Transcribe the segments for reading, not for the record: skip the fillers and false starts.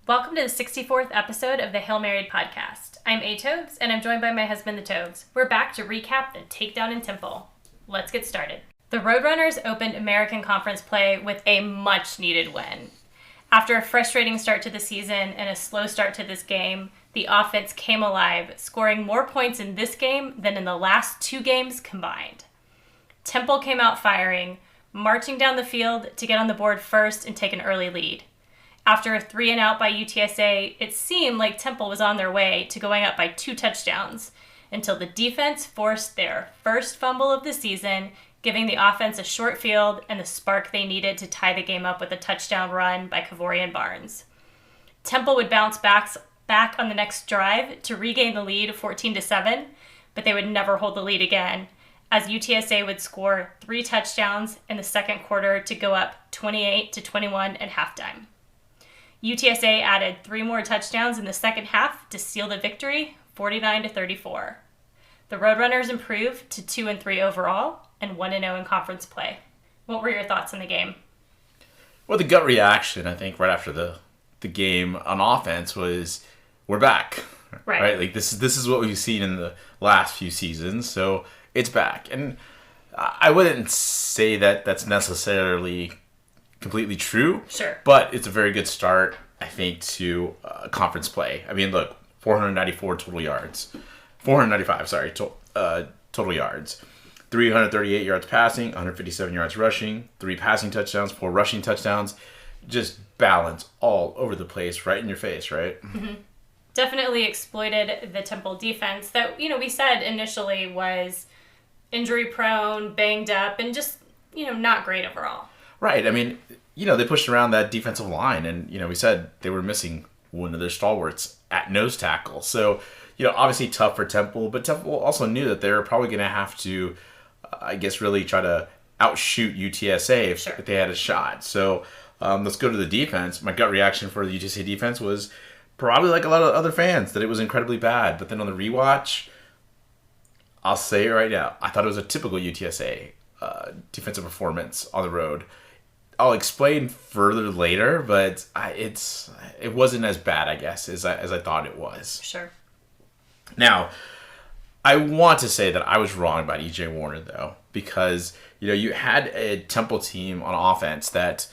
Welcome to the 64th episode of the Hail Married podcast. I'm A. Tobes, and I'm joined by my husband, the Tobes. We're back to recap the Takedown in Temple. Let's get started. The Roadrunners opened American Conference play with a much-needed win. After a frustrating start to the season and a slow start to this game, the offense came alive, scoring more points in this game than in the last two games combined. Temple came out firing, marching down the field to get on the board first and take an early lead. After a 3-and-out by UTSA, it seemed like Temple was on their way to going up by 2 touchdowns until the defense forced their first fumble of the season, giving the offense a short field and the spark they needed to tie the game up with a touchdown run by Kavorian Barnes. Temple would bounce back on the next drive to regain the lead 14-7, but they would never hold the lead again, as UTSA would score 3 touchdowns in the second quarter to go up 28-21 at halftime. UTSA added 3 more touchdowns in the second half to seal the victory, 49-34. The Roadrunners improved to 2-3 overall and 1-0 in conference play. What were your thoughts on the game? Well, the gut reaction, I think, right after the game on offense was, we're back. Right? Like, this is what we've seen in the last few seasons, so it's back. And I wouldn't say that that's necessarily completely true. Sure. But it's a very good start, I think, to conference play. I mean, look, 495 total yards. 338 yards passing, 157 yards rushing, 3 passing touchdowns, 4 rushing touchdowns. Just balance all over the place, right in your face, right? Mm-hmm. Definitely exploited the Temple defense that, we said initially was injury prone, banged up, and just, not great overall. Right. I mean, they pushed around that defensive line, and, we said they were missing one of their stalwarts at nose tackle. So, obviously tough for Temple, but Temple also knew that they were probably going to have to, really try to outshoot UTSA if they had a shot. So, let's go to the defense. My gut reaction for the UTSA defense was probably like a lot of other fans, that it was incredibly bad. But then on the rewatch, I'll say it right now, I thought it was a typical UTSA defensive performance on the road. I'll explain further later, but it wasn't as bad, I guess, as I thought it was. Sure. Now, I want to say that I was wrong about E.J. Warner, though, because you had a Temple team on offense that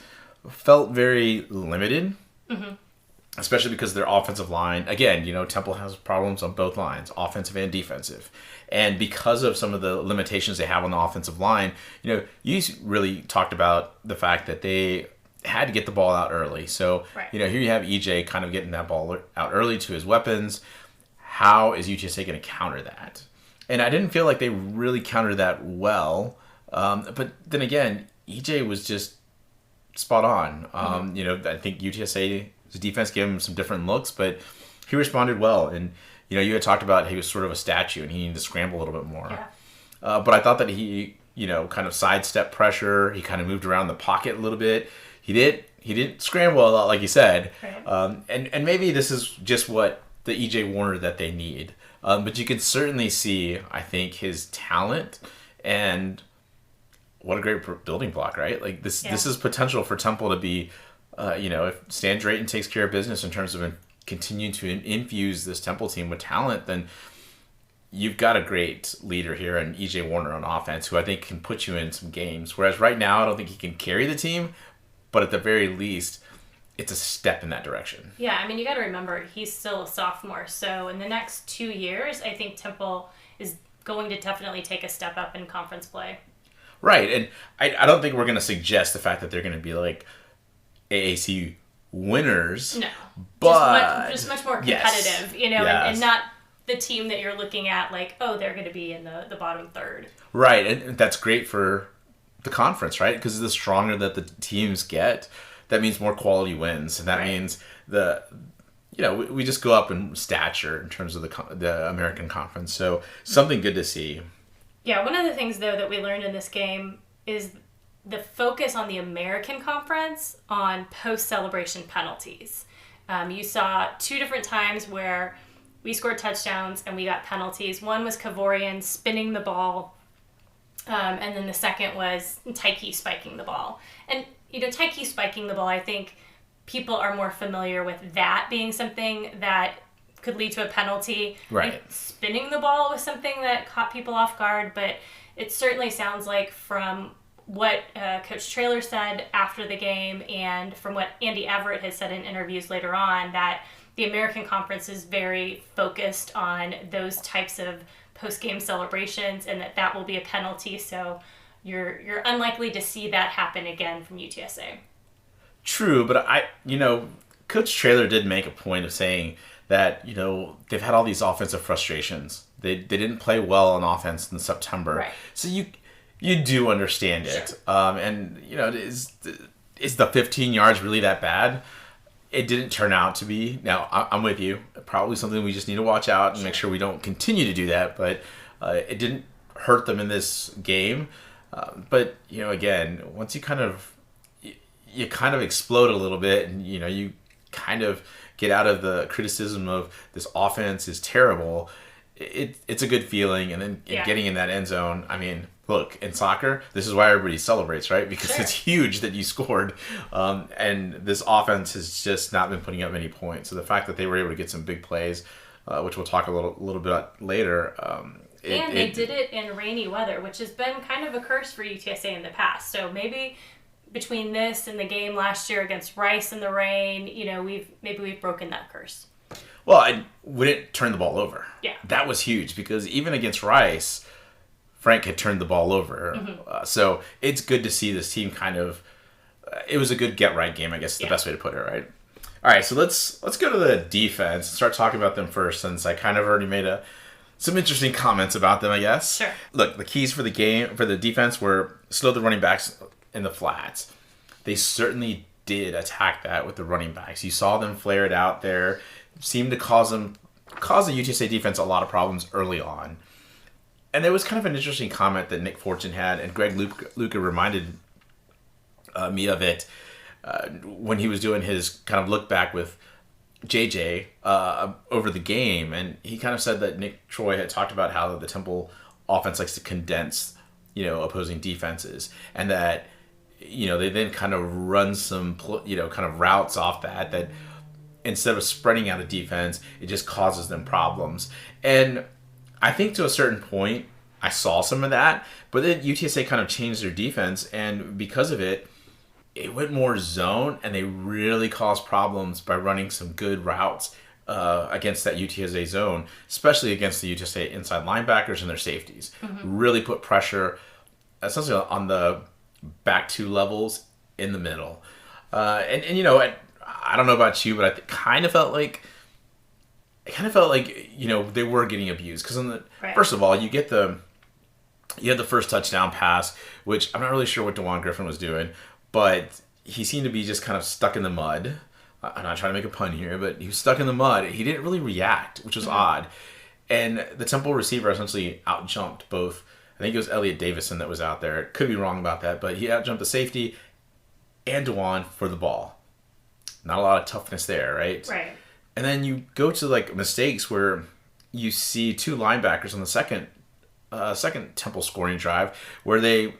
felt very limited, mm-hmm. especially because their offensive line. Again, Temple has problems on both lines, offensive and defensive. And because of some of the limitations they have on the offensive line, you really talked about the fact that they had to get the ball out early. So, right. Here you have EJ kind of getting that ball out early to his weapons. How is UTSA going to counter that? And I didn't feel like they really countered that well. But then again, EJ was just spot on. Mm-hmm. I think UTSA's defense gave him some different looks, but he responded well. And you had talked about he was sort of a statue and he needed to scramble a little bit more. Yeah. But I thought that he, kind of sidestepped pressure. He kind of moved around the pocket a little bit. He didn't scramble a lot, like you said. Right. And maybe this is just what the E.J. Warner that they need. But you can certainly see, I think, his talent and what a great building block, right? Like this is potential for Temple to be, if Stan Drayton takes care of business in terms of continue to infuse this Temple team with talent, then you've got a great leader here in E.J. Warner on offense, who I think can put you in some games. Whereas right now, I don't think he can carry the team, but at the very least, it's a step in that direction. Yeah, I mean, you got to remember, he's still a sophomore. So in the next 2 years, I think Temple is going to definitely take a step up in conference play. Right, and I don't think we're going to suggest the fact that they're going to be like AAC winners. No, but just much more competitive, and not the team that you're looking at like, oh, they're going to be in the bottom third. Right, and that's great for the conference, right? Because the stronger that the teams get, that means more quality wins, and that means we just go up in stature in terms of the American Conference. So something good to see. Yeah, one of the things though that we learned in this game is the focus on the American Conference on post-celebration penalties. You saw 2 different times where we scored touchdowns and we got penalties. One was Kavorian spinning the ball, and then the second was Tyke spiking the ball. And, Tyke spiking the ball, I think people are more familiar with that being something that could lead to a penalty. Right. Like spinning the ball was something that caught people off guard, but it certainly sounds like from what Coach Traylor said after the game and from what Andy Everett has said in interviews later on, that the American Conference is very focused on those types of post-game celebrations and that will be a penalty. So you're unlikely to see that happen again from UTSA. True, but Coach Traylor did make a point of saying that, they've had all these offensive frustrations. They didn't play well on offense in September. Right. So you do understand it. Sure. Is the 15 yards really that bad? It didn't turn out to be. Now, I'm with you. Probably something we just need to watch out and make sure we don't continue to do that. But it didn't hurt them in this game. But, again, once you kind of explode a little bit and, you kind of get out of the criticism of this offense is terrible, it's a good feeling. And then getting in that end zone, I mean, look, in soccer, this is why everybody celebrates, right? Because It's huge that you scored. And this offense has just not been putting up many points. So the fact that they were able to get some big plays, which we'll talk a little bit about later. They did it in rainy weather, which has been kind of a curse for UTSA in the past. So maybe between this and the game last year against Rice in the rain, we've broken that curse. Well, I wouldn't turn the ball over. Yeah. That was huge because even against Rice, Frank had turned the ball over. Mm-hmm. So it's good to see this team kind of, it was a good get-right game, I guess is the best way to put it, right? All right, so let's go to the defense and start talking about them first, since I kind of already made some interesting comments about them, I guess. Sure. Look, the keys for the defense were slow the running backs in the flats. They certainly did attack that with the running backs. You saw them flare it out there. Seemed to cause the UTSA defense a lot of problems early on. And there was kind of an interesting comment that Nick Fortune had, and Greg Luca reminded me of it when he was doing his kind of look back with JJ over the game. And he kind of said that Nick Troy had talked about how the Temple offense likes to condense, opposing defenses, and that, they then kind of run some, kind of routes off that instead of spreading out a defense, it just causes them problems. And I think to a certain point, I saw some of that, but then UTSA kind of changed their defense, and because of it, it went more zone, and they really caused problems by running some good routes against that UTSA zone, especially against the UTSA inside linebackers and their safeties. Mm-hmm. Really put pressure, essentially on the back two levels in the middle. I don't know about you, but I kind of felt like they were getting abused because first of all, you had the first touchdown pass, which I'm not really sure what DeJuan Griffin was doing, but he seemed to be just kind of stuck in the mud. I'm not trying to make a pun here, but he was stuck in the mud. He didn't really react, which was odd. And the Temple receiver essentially outjumped both. I think it was Elliot Davison that was out there. Could be wrong about that, but he outjumped the safety and DeJuan for the ball. Not a lot of toughness there, right? Right. And then you go to mistakes where you see two linebackers on the second Temple scoring drive where they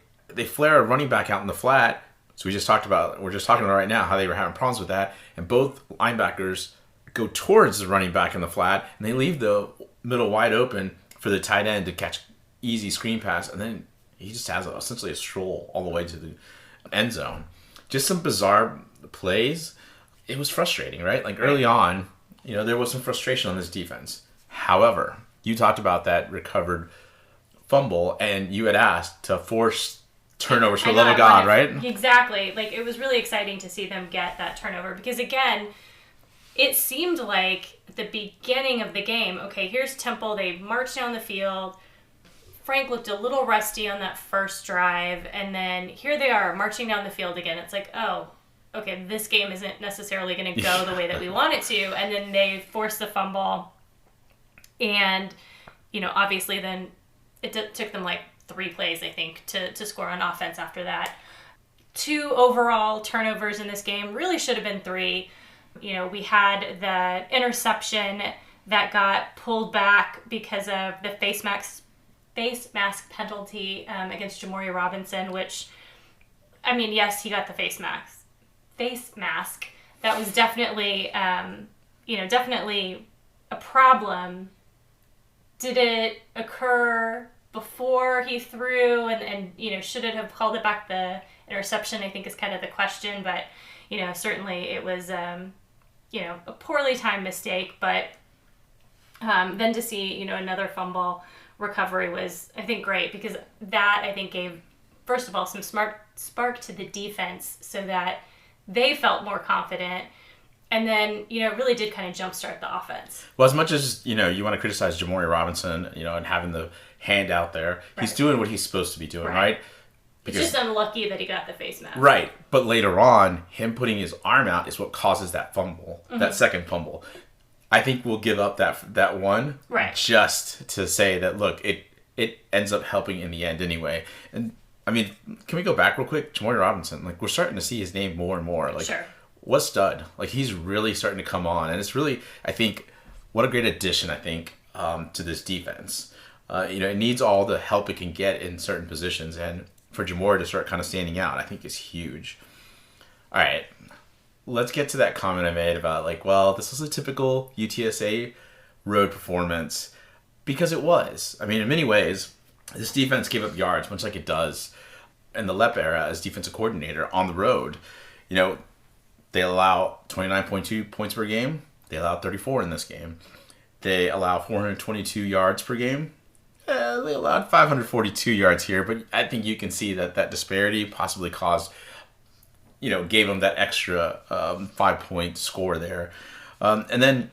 flare a running back out in the flat. So we're just talking about right now how they were having problems with that, and both linebackers go towards the running back in the flat, and they leave the middle wide open for the tight end to catch easy screen pass, and then he just has essentially a stroll all the way to the end zone. Just some bizarre plays. It was frustrating, right? Early on, there was some frustration on this defense. However, you talked about that recovered fumble, and you had asked to force turnovers for the love of God, right? Exactly. It was really exciting to see them get that turnover because, again, it seemed like at the beginning of the game, okay, here's Temple. They marched down the field. Frank looked a little rusty on that first drive, and then here they are marching down the field again. It's like, oh, okay, this game isn't necessarily going to go the way that we want it to. And then they force the fumble. And, obviously then it took them 3 plays, I think, to score on offense after that. 2 overall turnovers in this game, really should have been 3. We had the interception that got pulled back because of the face mask penalty against Jamoria Robinson, which, yes, he got the face mask. that was definitely, definitely a problem. Did it occur before he threw and should it have called it back the interception, I think is kind of the question, but, certainly it was, a poorly timed mistake, but then to see, another fumble recovery was, I think, great, because that, I think, gave, first of all, some spark to the defense so that they felt more confident. And then, really did kind of jumpstart the offense. Well, as much as, you want to criticize Jamori Robinson, and having the hand out there, right. He's doing what he's supposed to be doing, right? Because, it's just unlucky that he got the face mask. Right. But later on, him putting his arm out is what causes that fumble, that second fumble. I think we'll give up that one just to say that, look, it ends up helping in the end anyway. And, I mean, can we go back real quick? Jamori Robinson, we're starting to see his name more and more. Sure. What stud? He's really starting to come on. And it's really, I think, what a great addition, I think, to this defense. It needs all the help it can get in certain positions. And for Jamori to start kind of standing out, I think is huge. All right. Let's get to that comment I made about, this was a typical UTSA road performance. Because it was. I mean, in many ways, this defense gave up yards, much like it does in the Lep era as defensive coordinator on the road. They allow 29.2 points per game. They allow 34 in this game. They allow 422 yards per game. They allowed 542 yards here, but I think you can see that disparity possibly caused, gave them that extra 5-point score there. And then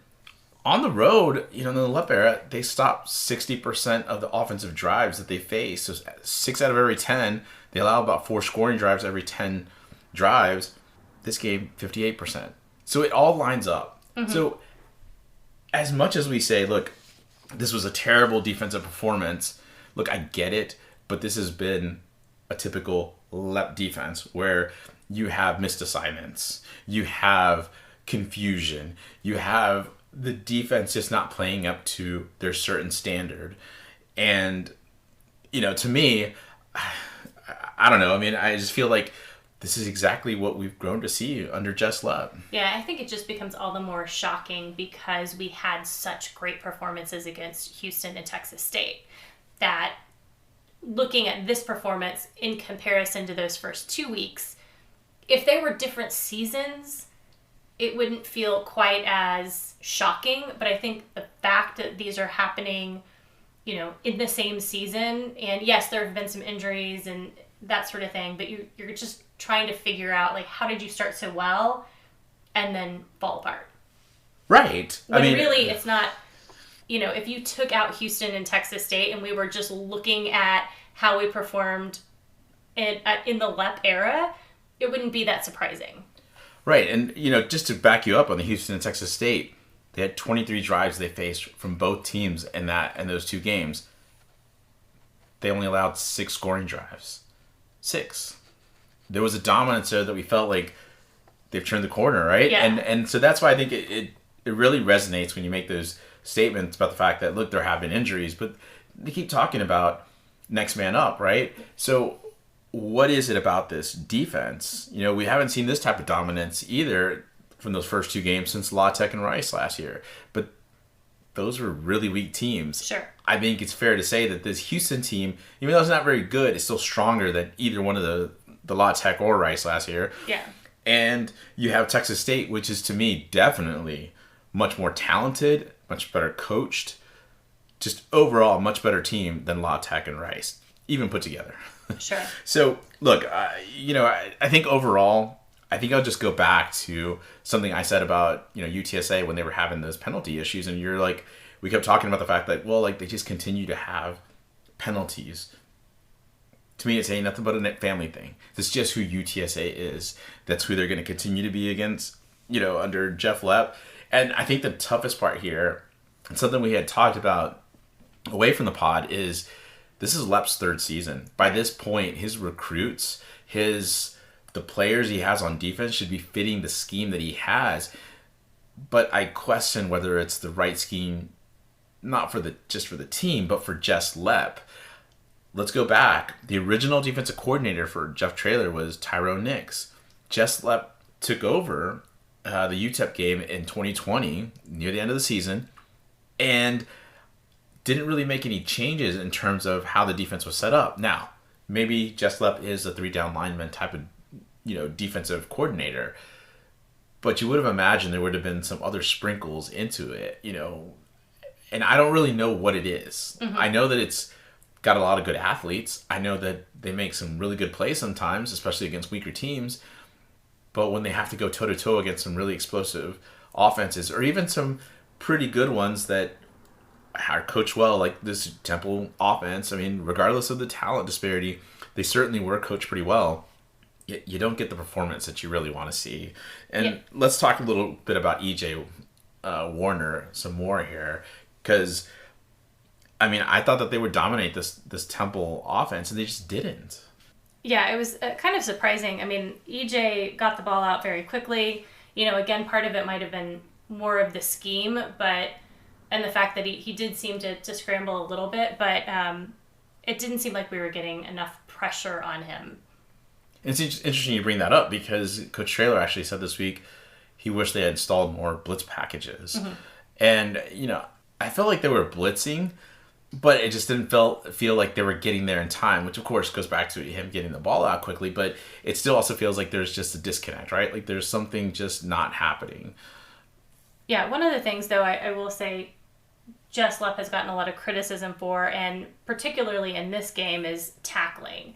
on the road, in the Lep era, they stopped 60% of the offensive drives that they faced. So 6 out of every 10. They allow about 4 scoring drives every 10 drives. This game, 58%. So it all lines up. Mm-hmm. So as much as we say, look, this was a terrible defensive performance, look, I get it, but this has been a typical Lep defense where you have missed assignments, you have confusion, you have the defense just not playing up to their certain standard. And, to me, I don't know. I mean, I just feel like this is exactly what we've grown to see under Jess Lep. Yeah, I think it just becomes all the more shocking because we had such great performances against Houston and Texas State that looking at this performance in comparison to those first 2 weeks, if they were different seasons, it wouldn't feel quite as shocking. But I think the fact that these are happening, in the same season, and yes, there have been some injuries and that sort of thing, but you're just trying to figure out, how did you start so well and then fall apart? Right. When really it's not, if you took out Houston and Texas State and we were just looking at how we performed in the Lep era, it wouldn't be that surprising. Right. And, just to back you up on the Houston and Texas State, they had 23 drives they faced from both teams in those 2 games. They only allowed 6 scoring drives. 6. There was a dominance there that we felt like they've turned the corner, right? Yeah. And so that's why I think it really resonates when you make those statements about the fact that, look, there have been injuries, but they keep talking about next man up, right? So what is it about this defense? We haven't seen this type of dominance either from those first 2 games since La Tech and Rice last year. But those were really weak teams. Sure. I think it's fair to say that this Houston team, even though it's not very good, is still stronger than either one of the La Tech or Rice last year. Yeah. And you have Texas State, which is to me definitely much more talented, much better coached, just overall much better team than La Tech and Rice, even put together. Sure. So, look, I think overall, I think I'll just go back to something I said about, UTSA when they were having those penalty issues. And you're like, we kept talking about the fact that, they just continue to have penalties. To me, it's ain't nothing but a family thing. It's just who UTSA is. That's who they're going to continue to be against, under Jeff Lep. And I think the toughest part here, and something we had talked about away from the pod, is this is Lep's 3rd season. By this point, his recruits, the players he has on defense should be fitting the scheme that he has. But I question whether it's the right scheme, not just for the team, but for Jess Lep. Let's go back. The original defensive coordinator for Jeff Traylor was Tyrone Nix. Jess Lep took over the UTEP game in 2020, near the end of the season, and didn't really make any changes in terms of how the defense was set up. Now, maybe Jesslep is a 3-down lineman type of, defensive coordinator, but you would have imagined there would have been some other sprinkles into it, and I don't really know what it is. Mm-hmm. I know that it's got a lot of good athletes. I know that they make some really good plays sometimes, especially against weaker teams, but when they have to go toe-to-toe against some really explosive offenses, or even some pretty good ones that are coached well, like this Temple offense, I mean, regardless of the talent disparity, they certainly were coached pretty well. You don't get the performance that you really want to see. And let's talk a little bit about EJ Warner some more here, because, I mean, I thought that they would dominate this Temple offense, and they just didn't. Yeah, it was kind of surprising. I mean, EJ got the ball out very quickly. Again, part of it might have been more of the scheme, and the fact that he did seem to scramble a little bit, but it didn't seem like we were getting enough pressure on him. It's interesting you bring that up, because Coach Traylor actually said this week he wished they had installed more blitz packages. Mm-hmm. And, I felt like they were blitzing, but it just didn't feel like they were getting there in time, which of course goes back to him getting the ball out quickly, but it still also feels like there's just a disconnect, right? Like there's something just not happening. Yeah, one of the things, though, I will say Jesslep has gotten a lot of criticism for, and particularly in this game, is tackling.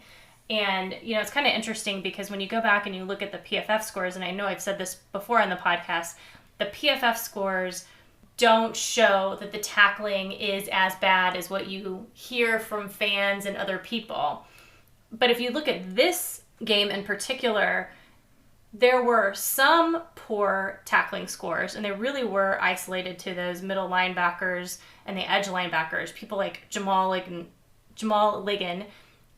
And, it's kind of interesting because when you go back and you look at the PFF scores, and I know I've said this before on the podcast, the PFF scores don't show that the tackling is as bad as what you hear from fans and other people. But if you look at this game in particular, there were some poor tackling scores, and they really were isolated to those middle linebackers and the edge linebackers, people like Jamal Ligon,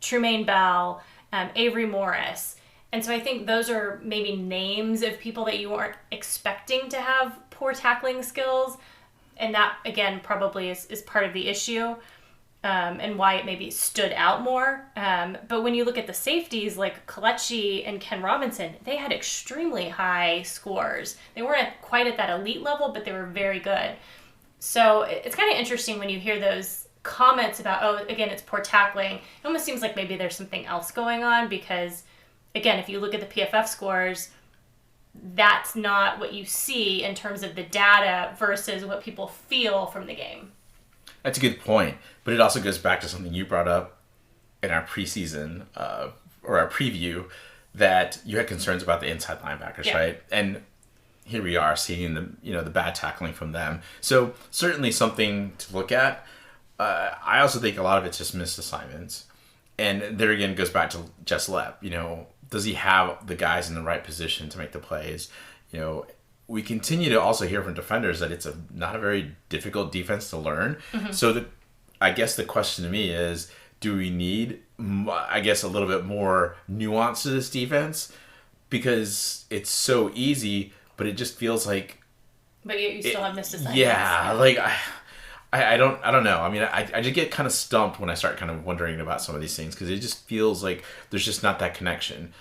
Trumaine Bell, Avery Morris. And so I think those are maybe names of people that you aren't expecting to have poor tackling skills. And that, again, probably is part of the issue and why it maybe stood out more. But when you look at the safeties like Kelechi and Ken Robinson, they had extremely high scores. They weren't quite at that elite level, but they were very good. So it's kind of interesting when you hear those comments about, again, it's poor tackling. It almost seems like maybe there's something else going on because, again, if you look at the PFF scores, that's not what you see in terms of the data versus what people feel from the game. That's a good point, but it also goes back to something you brought up in our preseason or our preview, that you had concerns about the inside linebackers, right? And here we are seeing the bad tackling from them. So certainly something to look at. I also think a lot of it's just missed assignments, and there again goes back to Jesslep. Does he have the guys in the right position to make the plays? We continue to also hear from defenders that it's not a very difficult defense to learn. Mm-hmm. So I guess the question to me is, do we need, a little bit more nuance to this defense? Because it's so easy, but it just feels like... But you still have missed assignments. Yeah, like... I don't know. I mean, I just get kind of stumped when I start kind of wondering about some of these things, because it just feels like there's just not that connection.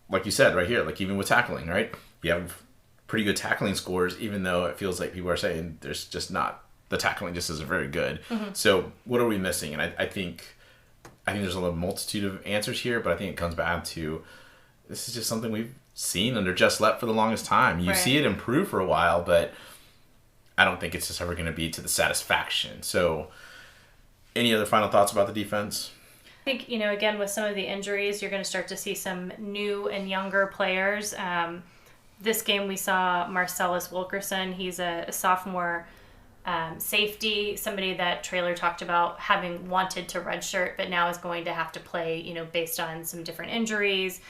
Like you said right here, like even with tackling, right? You have pretty good tackling scores, even though it feels like people are saying there's just not, the tackling just isn't very good. Mm-hmm. So what are we missing? And I think there's a multitude of answers here, but I think it comes back to, this is just something we've seen under Jesslep for the longest time. You see it improve for a while, but I don't think it's just ever going to be to the satisfaction. So any other final thoughts about the defense? I think, again, with some of the injuries, you're going to start to see some new and younger players. This game we saw Marcellus Wilkerson. He's a sophomore safety, somebody that Traylor talked about having wanted to redshirt, but now is going to have to play, based on some different injuries.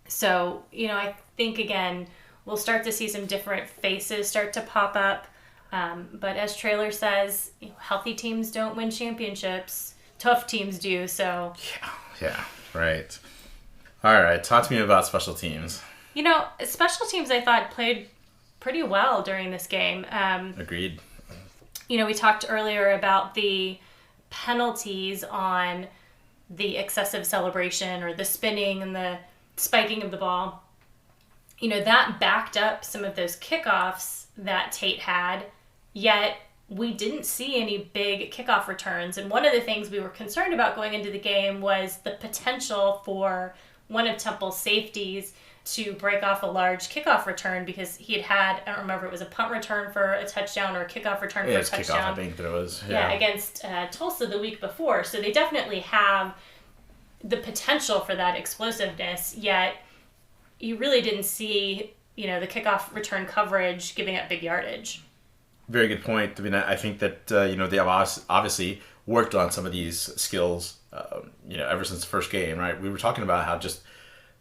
So, I think, again, we'll start to see some different faces start to pop up. But as Traylor says, healthy teams don't win championships. Tough teams do, so... Yeah, right. All right, talk to me about special teams. Special teams, I thought, played pretty well during this game. Agreed. We talked earlier about the penalties on the excessive celebration or the spinning and the spiking of the ball. that backed up some of those kickoffs that Tate had, yet we didn't see any big kickoff returns. And one of the things we were concerned about going into the game was the potential for one of Temple's safeties to break off a large kickoff return, because he had, I don't remember, it was a punt return for a touchdown or a kickoff return for a touchdown. Kickoff, I think there was. Yeah, against Tulsa the week before. So they definitely have the potential for that explosiveness, yet you really didn't see, the kickoff return coverage giving up big yardage. Very good point. I mean, I think that, they have obviously worked on some of these skills, ever since the first game, right? We were talking about how just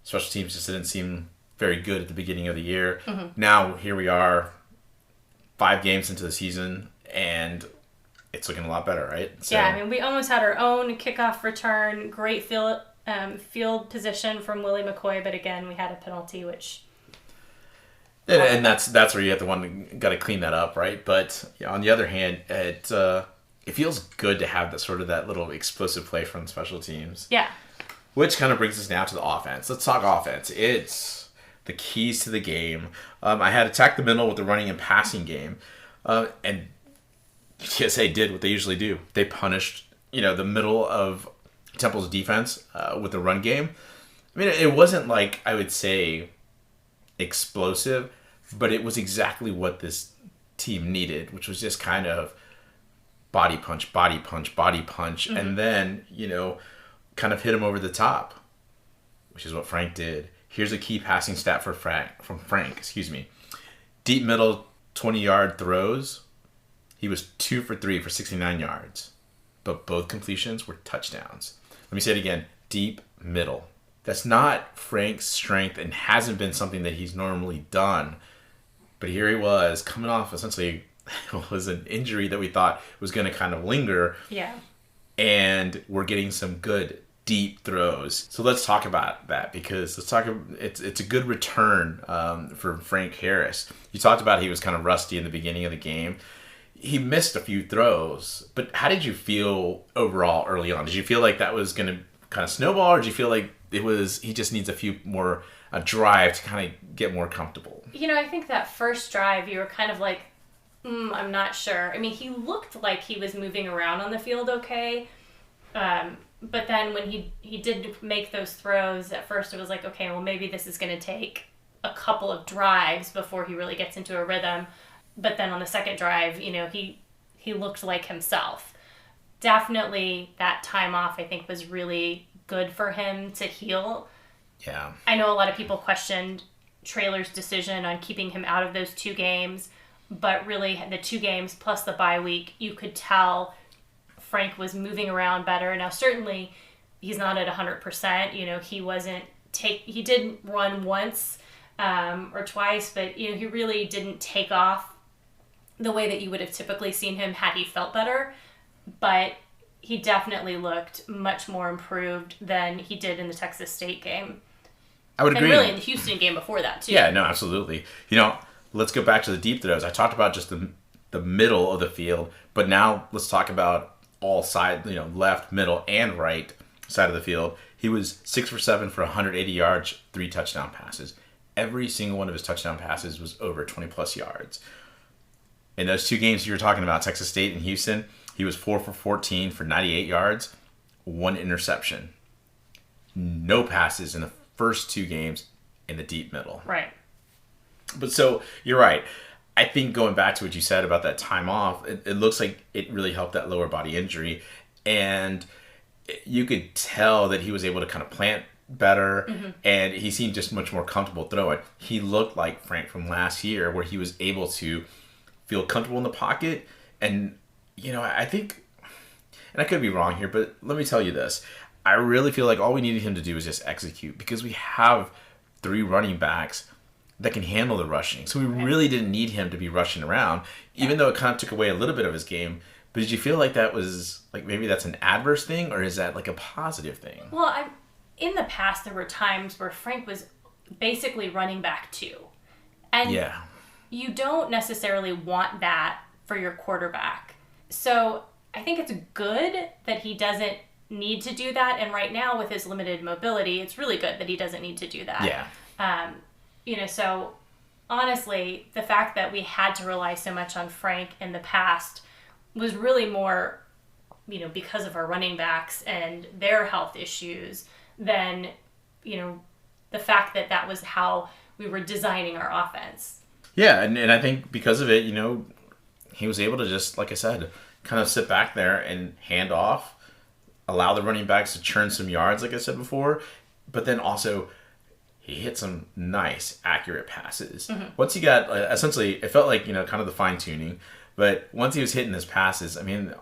special teams just didn't seem very good at the beginning of the year. Mm-hmm. Now, here we are, 5 games into the season, and it's looking a lot better, right? So, yeah, I mean, we almost had our own kickoff return, great field position from Willie McCoy, but again, we had a penalty, which... And that's where you have to got to clean that up, right? But on the other hand, it feels good to have that little explosive play from special teams. Yeah. Which kind of brings us now to the offense. Let's talk offense. It's the keys to the game. I had attacked the middle with the running and passing game, and TSA did what they usually do. They punished the middle of Temple's defense with the run game. I mean, it wasn't like, I would say, explosive, but it was exactly what this team needed, which was just kind of body punch, mm-hmm. and then kind of hit him over the top, which is what Frank did. Here's a key passing stat from Frank. Deep middle 20-yard throws, he was 2 for 3 for 69 yards, but both completions were touchdowns. Let me say it again: deep middle. That's not Frank's strength and hasn't been something that he's normally done. But here he was, coming off essentially was an injury that we thought was going to kind of linger. Yeah. And we're getting some good deep throws. So let's talk about that, because it's a good return for Frank Harris. You talked about he was kind of rusty in the beginning of the game. He missed a few throws, but how did you feel overall early on? Did you feel like that was going to kind of snowball, or did you feel like he just needs a few more drive to kind of get more comfortable? I think that first drive, you were kind of like, I'm not sure. I mean, he looked like he was moving around on the field okay, but then when he did make those throws, at first it was like, okay, well, maybe this is going to take a couple of drives before he really gets into a rhythm. But then on the second drive, he looked like himself. Definitely that time off, I think, was really good for him to heal. Yeah. I know a lot of people questioned Traylor's decision on keeping him out of those 2 games, but really the 2 games plus the bye week, you could tell Frank was moving around better. Now, certainly he's not at 100%. He did run once or twice, but he really didn't take off the way that you would have typically seen him had he felt better. But he definitely looked much more improved than he did in the Texas State game. I would agree. And really in the Houston game before that, too. Yeah, no, absolutely. Let's go back to the deep throws. I talked about just the middle of the field, but now let's talk about all sides, left, middle, and right side of the field. He was 6 for 7 for 180 yards, 3 touchdown passes. Every single one of his touchdown passes was over 20-plus yards. In those 2 games you were talking about, Texas State and Houston, he was 4 for 14 for 98 yards, 1 interception. No passes in the first 2 games in the deep middle. Right. But so, you're right. I think going back to what you said about that time off, it looks like it really helped that lower body injury. And you could tell that he was able to kind of plant better, mm-hmm. and he seemed just much more comfortable throwing. He looked like Frank from last year, where he was able to feel comfortable in the pocket. And, I think, and I could be wrong here, but let me tell you this. I really feel like all we needed him to do was just execute, because we have 3 running backs that can handle the rushing. So we really didn't need him to be rushing around, even though it kind of took away a little bit of his game. But did you feel like that was, like, maybe that's an adverse thing, or is that like a positive thing? Well, in the past, there were times where Frank was basically running back 2. And you don't necessarily want that for your quarterback. So I think it's good that he doesn't need to do that. And right now, with his limited mobility, it's really good that he doesn't need to do that. Yeah. So honestly, the fact that we had to rely so much on Frank in the past was really more, because of our running backs and their health issues than, the fact that that was how we were designing our offense. Yeah, and I think because of it, he was able to just, like I said, kind of sit back there and hand off, allow the running backs to churn some yards, like I said before, but then also he hit some nice, accurate passes. Mm-hmm. Once he got, essentially, it felt like, kind of the fine-tuning, but once he was hitting his passes, I mean,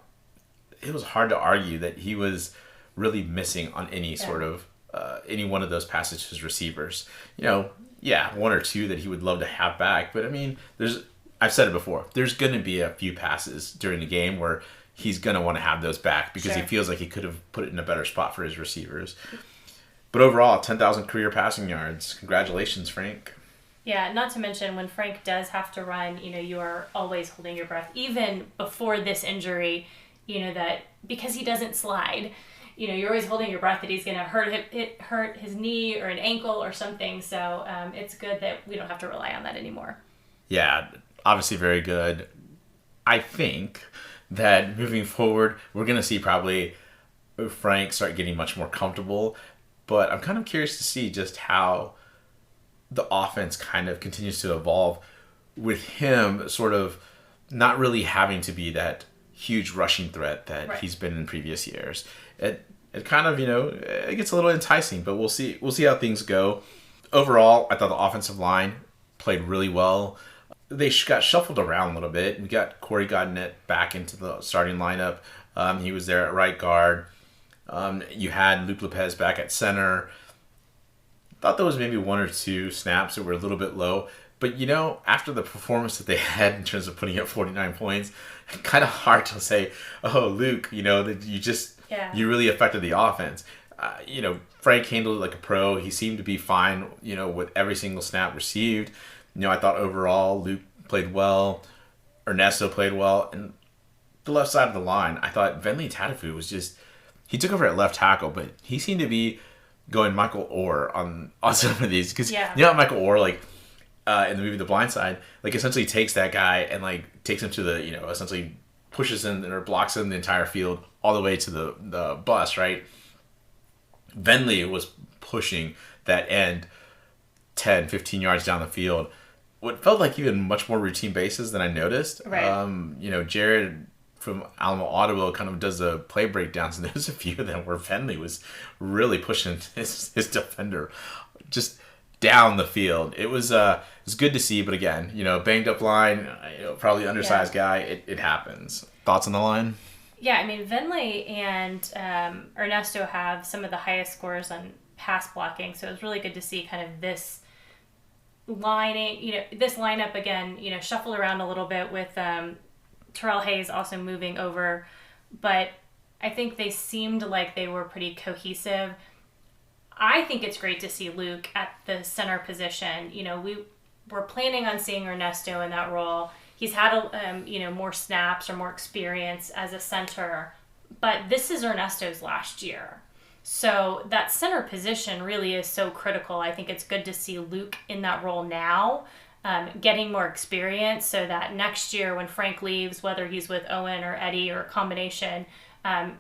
it was hard to argue that he was really missing on any sort of, any one of those passes to his receivers. One or two that he would love to have back, but I mean, I've said it before, there's going to be a few passes during the game where he's going to want to have those back because he feels like he could have put it in a better spot for his receivers. But overall, 10,000 career passing yards. Congratulations, Frank. Yeah, not to mention when Frank does have to run, you are always holding your breath. Even before this injury, that because he doesn't slide, you're always holding your breath that he's going to hurt his knee or an ankle or something. So it's good that we don't have to rely on that anymore. Yeah, obviously very good. I think that moving forward, we're going to see probably Frank start getting much more comfortable. But I'm kind of curious to see just how the offense kind of continues to evolve with him sort of not really having to be that huge rushing threat that he's been in previous years. It kind of, it gets a little enticing, but we'll see how things go. Overall, I thought the offensive line played really well. They got shuffled around a little bit. We got Corey Godinette back into the starting lineup. He was there at right guard. You had Luke Lopez back at center. Thought there was maybe one or two snaps that were a little bit low. But, after the performance that they had in terms of putting up 49 points, kind of hard to say, oh, Luke, that you really affected the offense. Frank handled it like a pro. He seemed to be fine, with every single snap received. I thought overall Luke played well. Ernesto played well. And the left side of the line, I thought Venly Tatafu was just... He took over at left tackle, but he seemed to be going Michael Orr on some of these. Because Michael Orr, in the movie The Blind Side, essentially takes that guy and, takes him to the, essentially pushes him or blocks him the entire field all the way to the bus, right? Venly was pushing that end 10, 15 yards down the field. What felt like even much more routine basis than I noticed. Right. Jared from Alamo Audible kind of does the play breakdowns, and there's a few of them where Venly was really pushing his defender just down the field. It was good to see, but again, banged up line, probably undersized guy. It happens. Thoughts on the line? Yeah, I mean, Venly and Ernesto have some of the highest scores on pass blocking, so it was really good to see kind of this lineup again, shuffle around a little bit with Terrell Hayes also moving over, but I think they seemed like they were pretty cohesive. I think it's great to see Luke at the center position. We were planning on seeing Ernesto in that role. He's had more snaps or more experience as a center, but this is Ernesto's last year. So that center position really is so critical. I think it's good to see Luke in that role now, getting more experience so that next year when Frank leaves, whether he's with Owen or Eddie or a combination,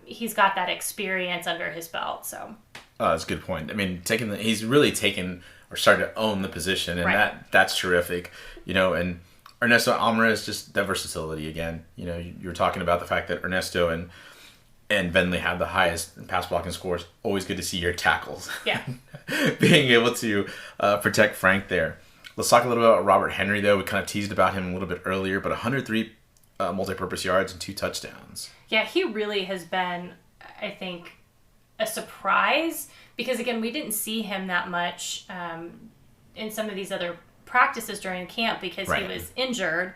he's got that experience under his belt. So that's a good point. I mean, he's really taken or started to own the position, and that's terrific. And Ernesto Alvarez, just that versatility again. You're talking about the fact that Ernesto and Venly have the highest pass blocking scores. Always good to see your tackles. Yeah. Being able to protect Frank there. Let's talk a little bit about Robert Henry, though. We kind of teased about him a little bit earlier, but 103 multi-purpose yards and 2 touchdowns. Yeah, he really has been, I think, a surprise because, again, we didn't see him that much in some of these other practices during camp because he was injured,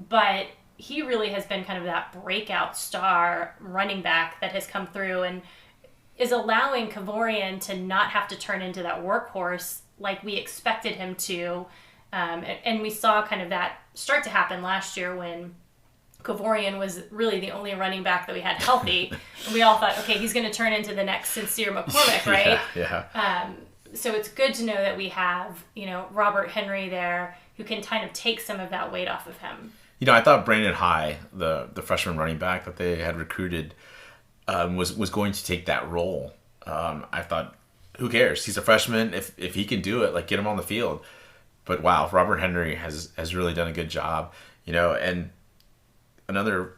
but he really has been kind of that breakout star running back that has come through and is allowing Kavorian to not have to turn into that workhorse like we expected him to. And we saw kind of that start to happen last year when Kavorian was really the only running back that we had healthy. And we all thought, okay, he's going to turn into the next Sincere McCormick, right? Yeah. So it's good to know that we have, Robert Henry there who can kind of take some of that weight off of him. I thought Brandon High, the freshman running back that they had recruited, was going to take that role. I thought, who cares? He's a freshman. If he can do it, get him on the field. But wow, Robert Henry has really done a good job. And another,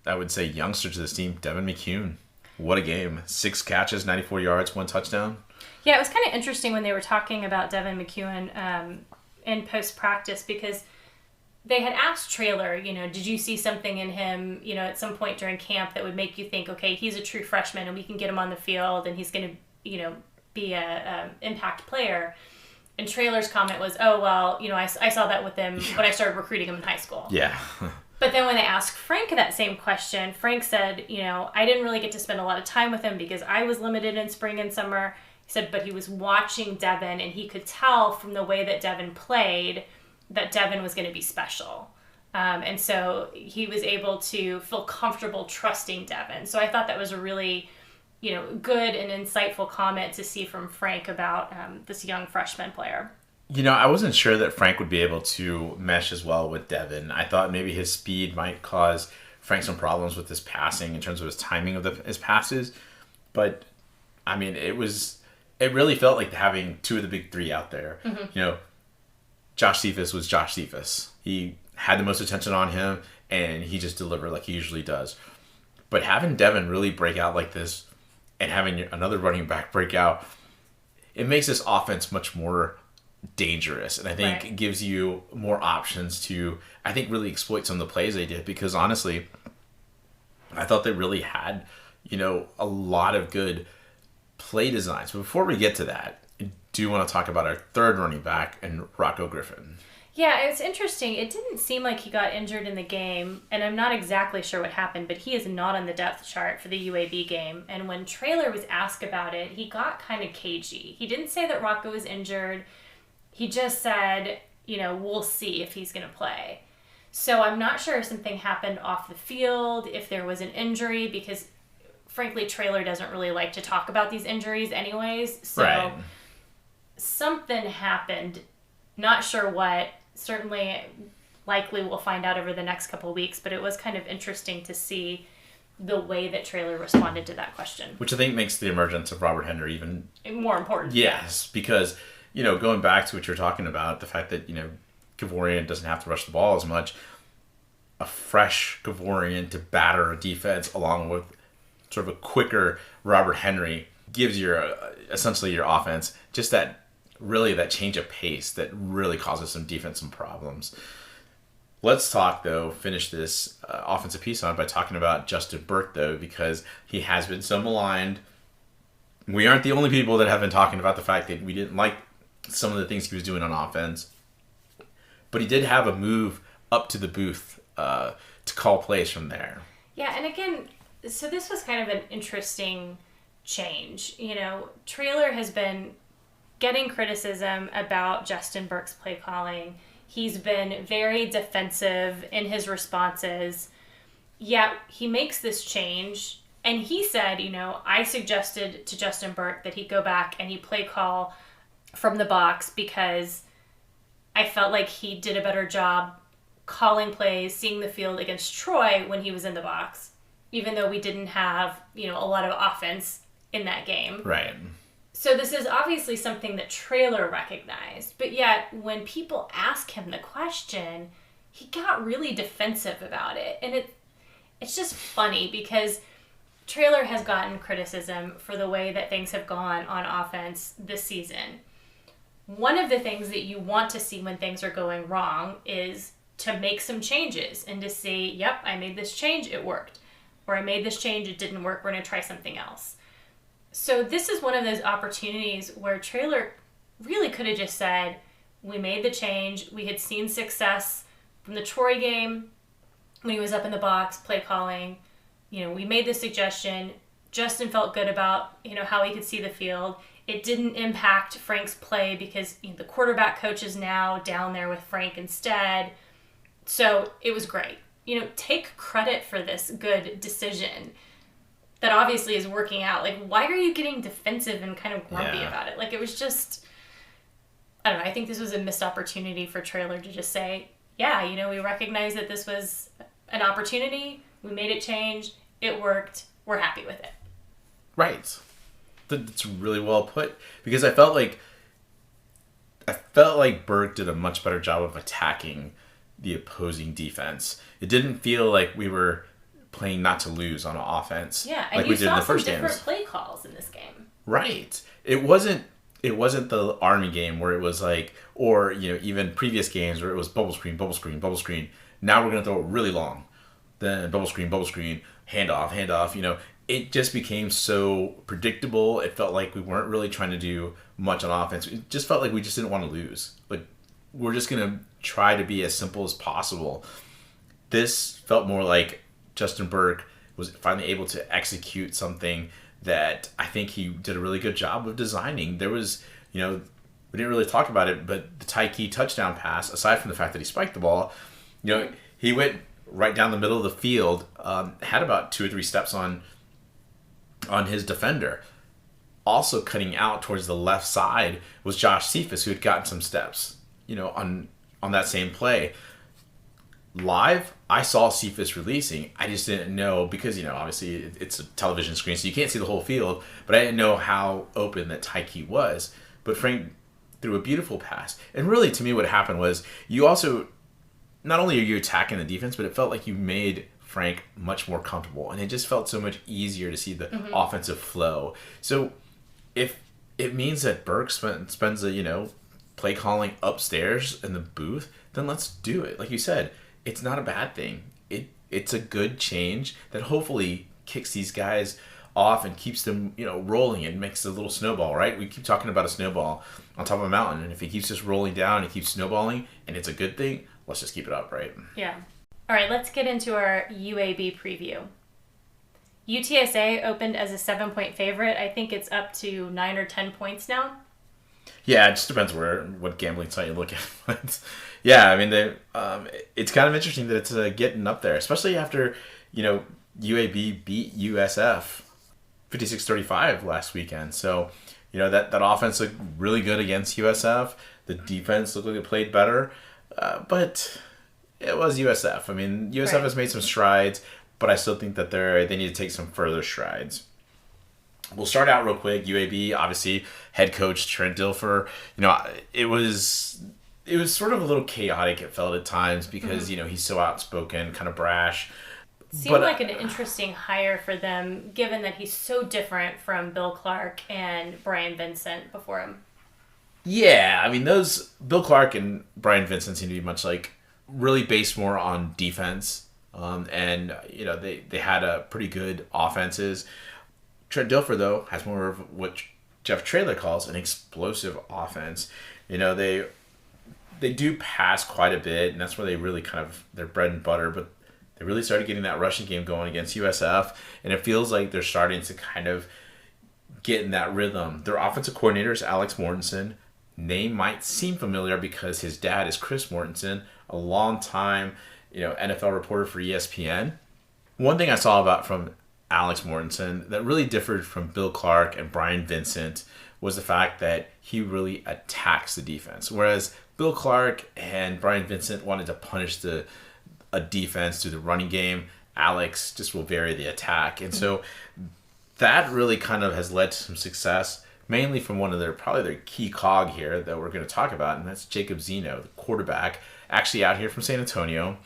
I would say, youngster to this team, Devin McCune. What a game. 6 catches, 94 yards, 1 touchdown. Yeah, it was kind of interesting when they were talking about Devin McCune in post-practice because they had asked Traylor, did you see something in him, at some point during camp that would make you think, okay, he's a true freshman and we can get him on the field and he's going to, be a impact player. And Traylor's comment was, oh, well, I saw that with him when I started recruiting him in high school. Yeah. But then when they asked Frank that same question, Frank said, I didn't really get to spend a lot of time with him because I was limited in spring and summer. He said, but he was watching Devin and he could tell from the way that Devin played that Devin was going to be special. And so he was able to feel comfortable trusting Devin. So I thought that was a really, good and insightful comment to see from Frank about this young freshman player. I wasn't sure that Frank would be able to mesh as well with Devin. I thought maybe his speed might cause Frank some problems with his passing in terms of his timing of his passes. But, it really felt like having 2 of the big 3 out there. Mm-hmm. Josh Cephas was Josh Cephas. He had the most attention on him, and he just delivered like he usually does. But having Devin really break out like this and having another running back break out, it makes this offense much more dangerous. And I think it gives you more options to, really exploit some of the plays they did. Because honestly, I thought they really had, a lot of good play designs. But before we get to that, I do want to talk about our third running back and Rocco Griffin. Yeah, it's interesting. It didn't seem like he got injured in the game, and I'm not exactly sure what happened, but he is not on the depth chart for the UAB game. And when Traylor was asked about it, he got kind of cagey. He didn't say that Rocco was injured. He just said, we'll see if he's going to play. So I'm not sure if something happened off the field, if there was an injury, because frankly, Traylor doesn't really like to talk about these injuries anyways. So something happened. Not sure what. Certainly, likely we'll find out over the next couple of weeks, but it was kind of interesting to see the way that Traylor responded to that question. Which I think makes the emergence of Robert Henry even more important. Yes, because, going back to what you're talking about, the fact that, Gavorian doesn't have to rush the ball as much, a fresh Gavorian to batter a defense along with sort of a quicker Robert Henry gives essentially your offense just that change of pace that really causes some defensive problems. Let's talk, though, finish this offensive piece on by talking about Justin Burke, though, because he has been so maligned. We aren't the only people that have been talking about the fact that we didn't like some of the things he was doing on offense. But he did have a move up to the booth to call plays from there. Yeah, and again, so this was kind of an interesting change. Traylor has been getting criticism about Justin Burke's play calling. He's been very defensive in his responses. Yet he makes this change. And he said, I suggested to Justin Burke that he go back and he play call from the box because I felt like he did a better job calling plays, seeing the field against Troy when he was in the box, even though we didn't have, a lot of offense in that game. Right. So this is obviously something that Traylor recognized, but yet when people ask him the question, he got really defensive about it. And it's just funny because Traylor has gotten criticism for the way that things have gone on offense this season. One of the things that you want to see when things are going wrong is to make some changes and to see, yep, I made this change, it worked. Or I made this change, it didn't work, we're going to try something else. So this is one of those opportunities where Traylor really could have just said, we made the change. We had seen success from the Troy game when he was up in the box, play calling. We made the suggestion. Justin felt good about, how he could see the field. It didn't impact Frank's play because the quarterback coach is now down there with Frank instead. So it was great. Take credit for this good decision. that obviously is working out. Like, why are you getting defensive and kind of grumpy about it? Like, it was just, I don't know. I think this was a missed opportunity for Traylor to just say, yeah, you know, we recognize that this was an opportunity. We made it change. It worked. We're happy with it. Right. That's really well put. Because I felt like Burke did a much better job of attacking the opposing defense. It didn't feel like we were playing not to lose on offense. Yeah, and like you we did in saw the first some different games. play calls in this game. Right. It wasn't the Army game where it was like, or, you know, even previous games where it was bubble screen, bubble screen, bubble screen. Now we're going to throw it really long. Then bubble screen, handoff, you know. It just became so predictable. It felt like we weren't really trying to do much on offense. It just felt like we just didn't want to lose. Like, we're just going to try to be as simple as possible. This felt more like Justin Burke was finally able to execute something that I think he did a really good job of designing. There was, you know, we didn't really talk about it, but the Tyke touchdown pass, aside from the fact that he spiked the ball, you know, he went right down the middle of the field, had about 2 or 3 steps on his defender. Also cutting out towards the left side was Josh Cephas, who had gotten some steps, you know, on that same play. Live, I saw Cephas releasing. I just didn't know, because, you know, obviously it's a television screen, so you can't see the whole field, but I didn't know how open that Tyke was. But Frank threw a beautiful pass. And really, to me, what happened was you also, not only are you attacking the defense, but it felt like you made Frank much more comfortable, and it just felt so much easier to see the offensive flow. So if it means that Burke spends a, you know, play calling upstairs in the booth, then let's do it. Like you said, it's not a bad thing. It's a good change that hopefully kicks these guys off and keeps them, you know, rolling and makes a little snowball, right? We keep talking about a snowball on top of a mountain, and if it keeps just rolling down and keeps snowballing and it's a good thing, let's just keep it up, right? Yeah. All right, let's get into our UAB preview. UTSA opened as a 7-point favorite. I think it's up to 9 or 10 points now. Yeah, it just depends what gambling site you look at. But yeah, I mean, it's kind of interesting that it's getting up there, especially after, you know, UAB beat USF 56-35 last weekend. So, you know, that offense looked really good against USF. The defense looked like it played better, but it was USF. I mean, USF has made some strides, but I still think that they need to take some further strides. We'll start out real quick. UAB, obviously, head coach Trent Dilfer. You know, it was sort of a little chaotic, it felt at times, because, you know, he's so outspoken, kind of brash. Seemed like an interesting hire for them, given that he's so different from Bill Clark and Brian Vincent before him. Yeah, I mean, those Bill Clark and Brian Vincent seem to be much like really based more on defense. And, you know, they had a pretty good offenses. Trent Dilfer, though, has more of what Jeff Traylor calls an explosive offense. You know, they do pass quite a bit, and that's where they really kind of, their bread and butter, but they really started getting that rushing game going against USF, and it feels like they're starting to kind of get in that rhythm. Their offensive coordinator is Alex Mortensen. Name might seem familiar because his dad is Chris Mortensen, a long-time, you know, NFL reporter for ESPN. One thing I saw from Alex Mortensen that really differed from Bill Clark and Brian Vincent was the fact that he really attacks the defense. Whereas Bill Clark and Brian Vincent wanted to punish a defense through the running game, Alex just will vary the attack. And so that really kind of has led to some success, mainly from one of their key cog here that we're going to talk about, and that's Jacob Zeno, the quarterback, actually out here from San Antonio.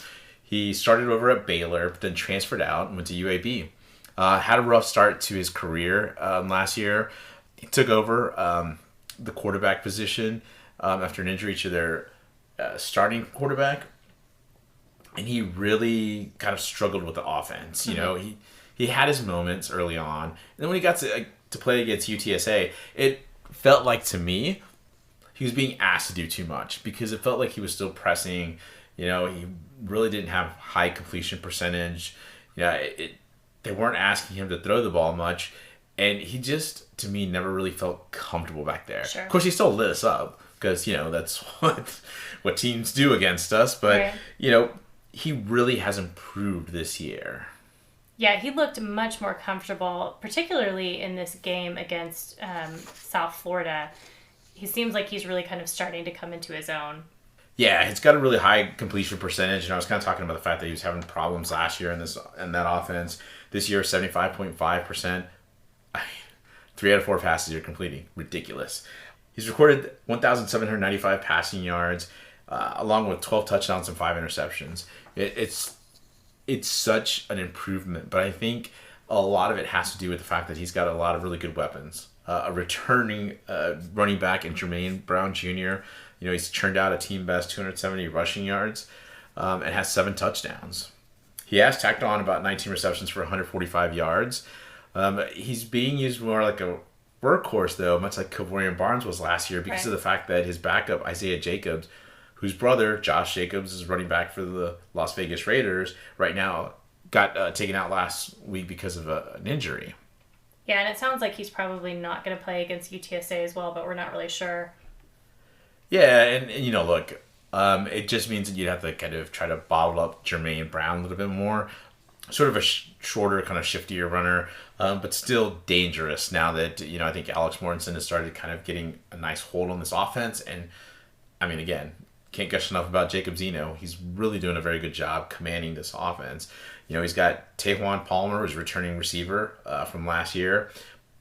He started over at Baylor, but then transferred out and went to UAB. Had a rough start to his career last year. He took over the quarterback position after an injury to their starting quarterback, and he really kind of struggled with the offense. You know, he had his moments early on, and then when he got to play against UTSA, it felt like, to me, he was being asked to do too much, because it felt like he was still pressing. You know, he really didn't have high completion percentage. They weren't asking him to throw the ball much, and he just, to me, never really felt comfortable back there. Sure. Of course, he still lit us up, because, you know, that's what teams do against us, but, you know, he really has improved this year. Yeah, he looked much more comfortable, particularly in this game against South Florida. He seems like he's really kind of starting to come into his own. Yeah, he's got a really high completion percentage, and I was kind of talking about the fact that he was having problems last year in that offense. This year, 75.5%. 3 out of 4 passes you're completing. Ridiculous. He's recorded 1,795 passing yards, along with 12 touchdowns and 5 interceptions. It's such an improvement, but I think a lot of it has to do with the fact that he's got a lot of really good weapons. A returning running back in Jermaine Brown Jr. He's churned out a team best 270 rushing yards and has 7 touchdowns. He has tacked on about 19 receptions for 145 yards. He's being used more like a workhorse, though, much like Kavorian Barnes was last year, because of the fact that his backup, Isaiah Jacobs, whose brother, Josh Jacobs, is running back for the Las Vegas Raiders, right now got taken out last week because of an injury. Yeah, and it sounds like he's probably not going to play against UTSA as well, but we're not really sure. Yeah, and look, it just means that you'd have to kind of try to bottle up Jermaine Brown a little bit more. Sort of a shorter, kind of shiftier runner, but still dangerous now that, I think Alex Mortensen has started kind of getting a nice hold on this offense. And, I mean, again, can't gush enough about Jacob Zeno. He's really doing a very good job commanding this offense. He's got Taquan Palmer, who's returning receiver from last year,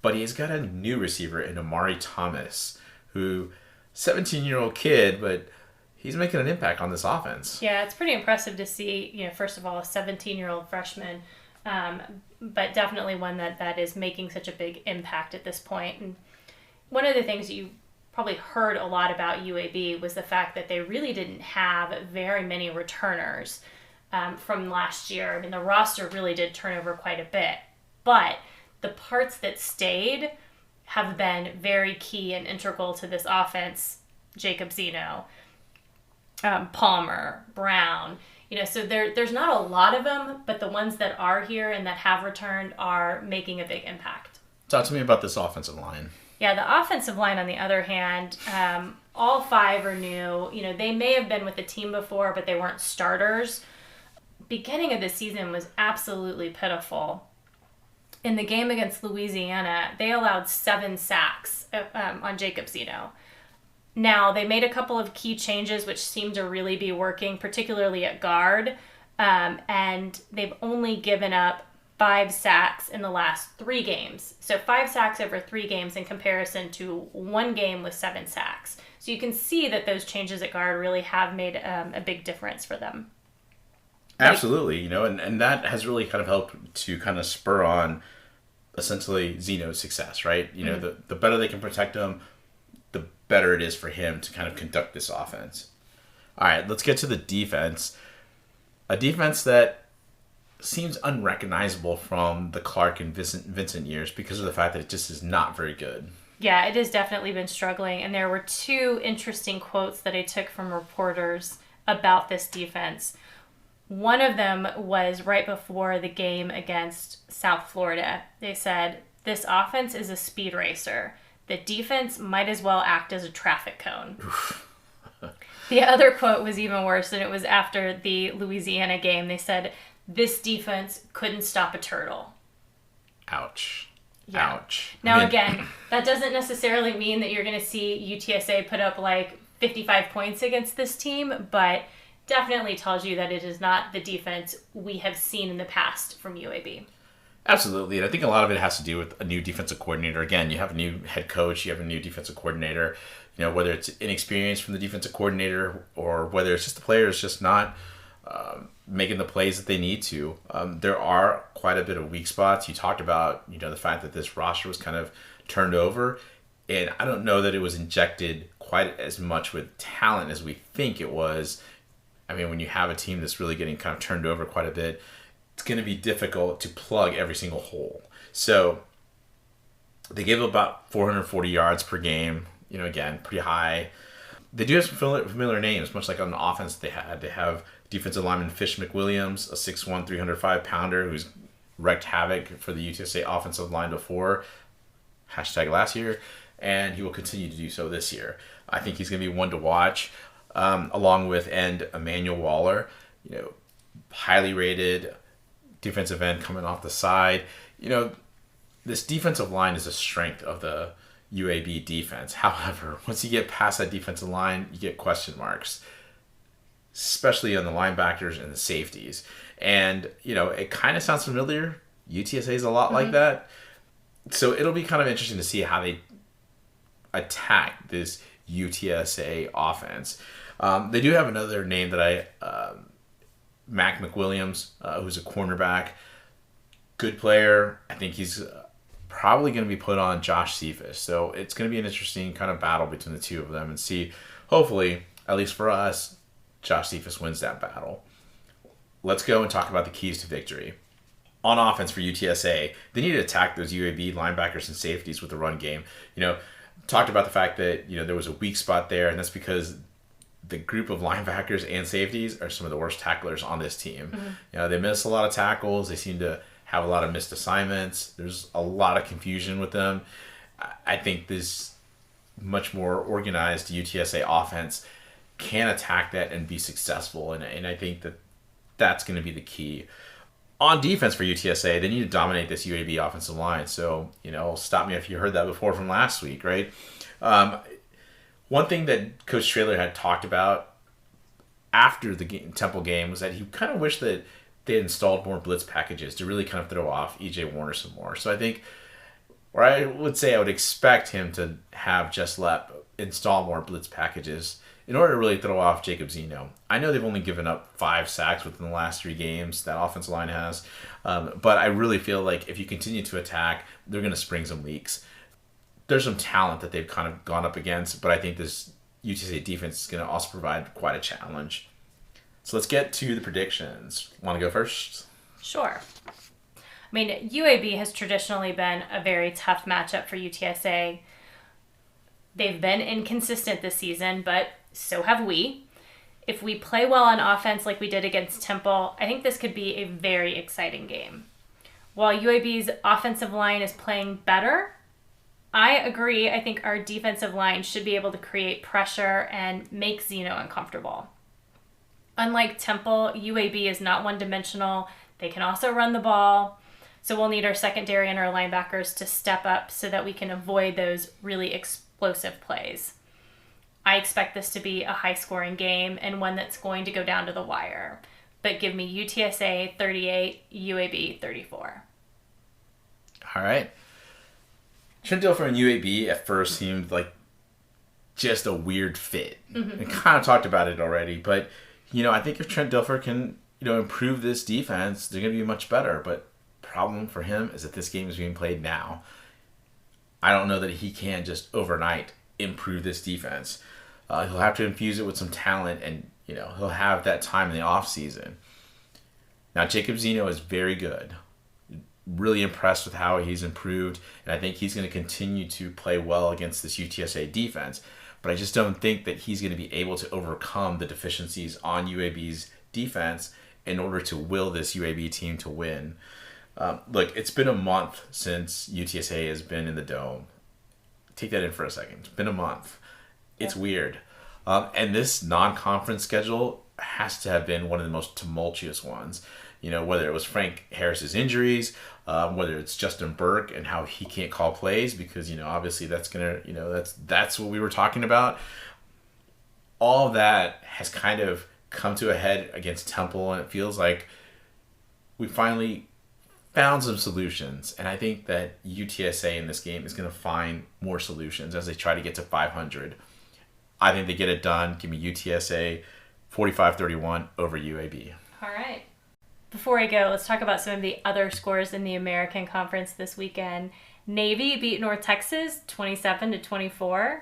but he's got a new receiver in Amari Thomas, who, 17-year-old kid, but he's making an impact on this offense. Yeah, it's pretty impressive to see, first of all, a 17-year-old freshman, but definitely one that is making such a big impact at this point. And one of the things you probably heard a lot about UAB was the fact that they really didn't have very many returners from last year. I mean, the roster really did turn over quite a bit, but the parts that stayed have been very key and integral to this offense. Jacob Zeno, Palmer, Brown, so there's not a lot of them, but the ones that are here and that have returned are making a big impact. Talk to me about this offensive line. Yeah, the offensive line, on the other hand, all 5 are new. They may have been with the team before, but they weren't starters. Beginning of the season was absolutely pitiful. In the game against Louisiana, they allowed 7 sacks on Jacob Zeno. Now, they made a couple of key changes which seem to really be working, particularly at guard, and they've only given up 5 sacks in the last 3 games. So 5 sacks over 3 games in comparison to 1 game with 7 sacks. So you can see that those changes at guard really have made a big difference for them. Absolutely, and that has really kind of helped to kind of spur on essentially Zeno's success, right? The better they can protect him, the better it is for him to kind of conduct this offense. All right, let's get to the defense. A defense that seems unrecognizable from the Clark and Vincent years because of the fact that it just is not very good. Yeah, it has definitely been struggling, and there were 2 interesting quotes that I took from reporters about this defense. One of them was right before the game against South Florida. They said, "This offense is a speed racer. The defense might as well act as a traffic cone." The other quote was even worse, and it was after the Louisiana game. They said, "This defense couldn't stop a turtle." Ouch. Yeah. Ouch. Now, again, that doesn't necessarily mean that you're going to see UTSA put up like 55 points against this team, but definitely tells you that it is not the defense we have seen in the past from UAB. Absolutely, and I think a lot of it has to do with a new defensive coordinator. Again, you have a new head coach, you have a new defensive coordinator. Whether it's inexperience from the defensive coordinator or whether it's just the players just not making the plays that they need to. There are quite a bit of weak spots. You talked about, the fact that this roster was kind of turned over, and I don't know that it was injected quite as much with talent as we think it was. I mean, when you have a team that's really getting kind of turned over quite a bit, it's going to be difficult to plug every single hole. So they give about 440 yards per game. Again, pretty high. They do have some familiar names, much like on the offense they had. They have defensive lineman Fish McWilliams, a 6'1", 305-pounder who's wreaked havoc for the UTSA offensive line before, #last year, and he will continue to do so this year. I think he's going to be one to watch, along with Emmanuel Waller, highly rated, defensive end coming off the side. This defensive line is a strength of the UAB defense. However, once you get past that defensive line, you get question marks, especially on the linebackers and the safeties. And, it kind of sounds familiar. UTSA is a lot like that. So it'll be kind of interesting to see how they attack this UTSA offense. They do have another name that Mac McWilliams, who's a cornerback, good player. I think he's probably going to be put on Josh Cephas. So it's going to be an interesting kind of battle between the two of them and see, hopefully, at least for us, Josh Cephas wins that battle. Let's go and talk about the keys to victory. On offense for UTSA, they need to attack those UAB linebackers and safeties with the run game. Talked about the fact that, there was a weak spot there, and that's because the group of linebackers and safeties are some of the worst tacklers on this team. They miss a lot of tackles. They seem to have a lot of missed assignments. There's a lot of confusion with them. I think this much more organized UTSA offense can attack that and be successful, and I think that that's going to be the key. On defense for UTSA, they need to dominate this UAB offensive line. So, stop me if you heard that before from last week, right? One thing that Coach Traylor had talked about after the Temple game was that he kind of wished that they had installed more blitz packages to really kind of throw off E.J. Warner some more. So I think, or I would say I would expect him to have Jess Lepp install more blitz packages in order to really throw off Jacob Zeno. I know they've only given up 5 sacks within the last 3 games, that offensive line has. But I really feel like if you continue to attack, they're going to spring some leaks. There's some talent that they've kind of gone up against, but I think this UTSA defense is going to also provide quite a challenge. So let's get to the predictions. Want to go first? Sure. UAB has traditionally been a very tough matchup for UTSA. They've been inconsistent this season, but so have we. If we play well on offense like we did against Temple, I think this could be a very exciting game. While UAB's offensive line is playing better, I agree. I think our defensive line should be able to create pressure and make Zeno uncomfortable. Unlike Temple, UAB is not one-dimensional. They can also run the ball. So we'll need our secondary and our linebackers to step up so that we can avoid those really explosive plays. I expect this to be a high-scoring game and one that's going to go down to the wire. But give me UTSA 38, UAB 34. All right. Trent Dilfer and UAB at first seemed like just a weird fit. We kind of talked about it already, but I think if Trent Dilfer can improve this defense, they're going to be much better. But problem for him is that this game is being played now. I don't know that he can just overnight improve this defense. He'll have to infuse it with some talent, and he'll have that time in the off season. Now Jacob Zeno is very good. Really impressed with how he's improved, and I think he's going to continue to play well against this UTSA defense. But I just don't think that he's going to be able to overcome the deficiencies on UAB's defense in order to will this UAB team to win. Look, it's been a month since UTSA has been in the Dome. Take that in for a second. It's been a month. It's weird. And this non-conference schedule has to have been one of the most tumultuous ones. Whether it was Frank Harris's injuries, whether it's Justin Burke and how he can't call plays because, obviously that's going to, that's what we were talking about. All of that has kind of come to a head against Temple, and it feels like we finally found some solutions. And I think that UTSA in this game is going to find more solutions as they try to get to 500. I think they get it done. Give me UTSA 45-31 over UAB. All right. Before I go, let's talk about some of the other scores in the American Conference this weekend. Navy beat North Texas 27-24,